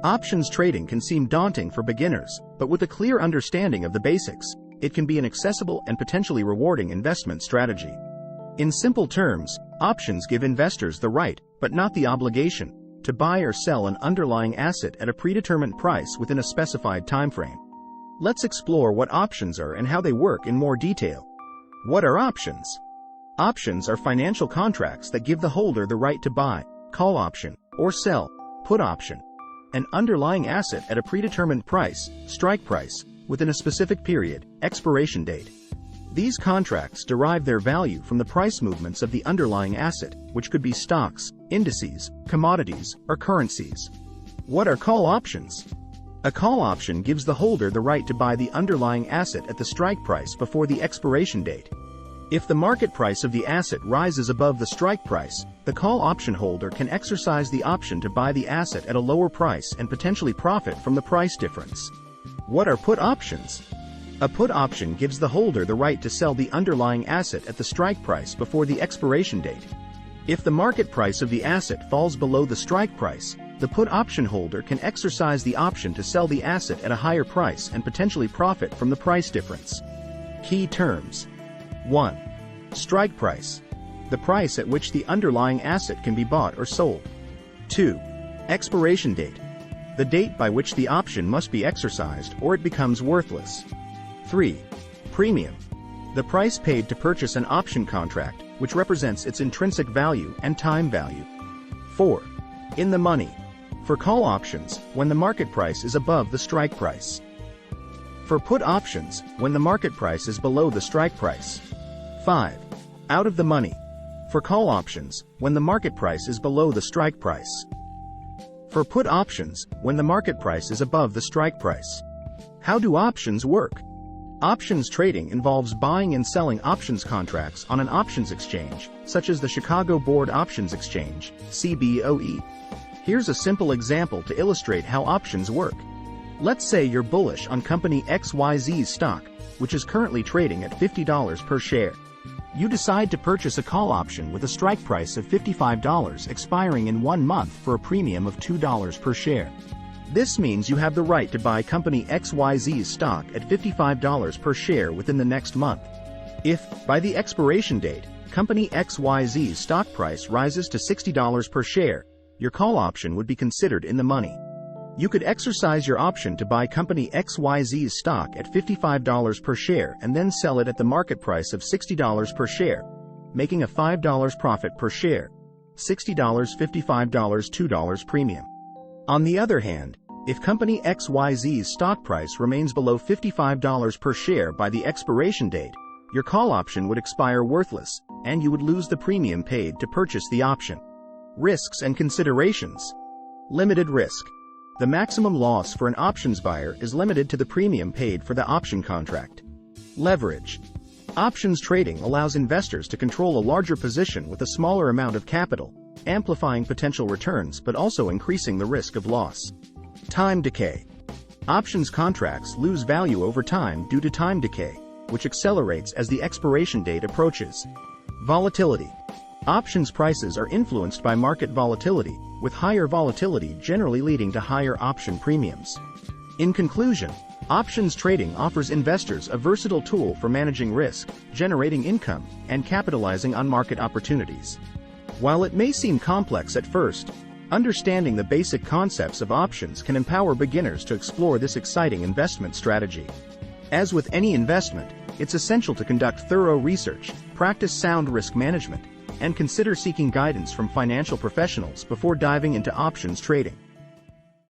Options trading can seem daunting for beginners, but with a clear understanding of the basics, it can be an accessible and potentially rewarding investment strategy. In simple terms, options give investors the right, but not the obligation, to buy or sell an underlying asset at a predetermined price within a specified timeframe. Let's explore what options are and how they work in more detail. What are options? Options are financial contracts that give the holder the right to buy, call option, or sell, put option, an underlying asset at a predetermined price, strike price, within a specific period, expiration date. These contracts derive their value from the price movements of the underlying asset, which could be stocks, indices, commodities, or currencies. What are call options? A call option gives the holder the right to buy the underlying asset at the strike price before the expiration date. If the market price of the asset rises above the strike price, the call option holder can exercise the option to buy the asset at a lower price and potentially profit from the price difference. What are put options? A put option gives the holder the right to sell the underlying asset at the strike price before the expiration date. If the market price of the asset falls below the strike price, the put option holder can exercise the option to sell the asset at a higher price and potentially profit from the price difference. Key terms. 1. Strike price. The price at which the underlying asset can be bought or sold. 2. Expiration date. The date by which the option must be exercised or it becomes worthless. 3. Premium. The price paid to purchase an option contract, which represents its intrinsic value and time value. 4. In the money. For call options, when the market price is above the strike price. For put options, when the market price is below the strike price. 5. Out of the money. For call options, when the market price is below the strike price. For put options, when the market price is above the strike price. How do options work? Options trading involves buying and selling options contracts on an options exchange, such as the Chicago Board Options Exchange, CBOE. Here's a simple example to illustrate how options work. Let's say you're bullish on company XYZ's stock, which is currently trading at $50 per share. You decide to purchase a call option with a strike price of $55 expiring in 1 month for a premium of $2 per share. This means you have the right to buy company XYZ's stock at $55 per share within the next month. If, by the expiration date, company XYZ's stock price rises to $60 per share, your call option would be considered in the money. You could exercise your option to buy company XYZ's stock at $55 per share and then sell it at the market price of $60 per share, making a $5 profit per share. $60, $55, $2 premium. On the other hand, if company XYZ's stock price remains below $55 per share by the expiration date, your call option would expire worthless, and you would lose the premium paid to purchase the option. Risks and considerations. Limited risk. The maximum loss for an options buyer is limited to the premium paid for the option contract. Leverage. Options trading allows investors to control a larger position with a smaller amount of capital, amplifying potential returns but also increasing the risk of loss. Time decay. Options contracts lose value over time due to time decay, which accelerates as the expiration date approaches. Volatility. Options prices are influenced by market volatility, with higher volatility generally leading to higher option premiums. In conclusion, options trading offers investors a versatile tool for managing risk, generating income, and capitalizing on market opportunities. While it may seem complex at first, understanding the basic concepts of options can empower beginners to explore this exciting investment strategy. As with any investment, it's essential to conduct thorough research, practice sound risk management, and consider seeking guidance from financial professionals before diving into options trading.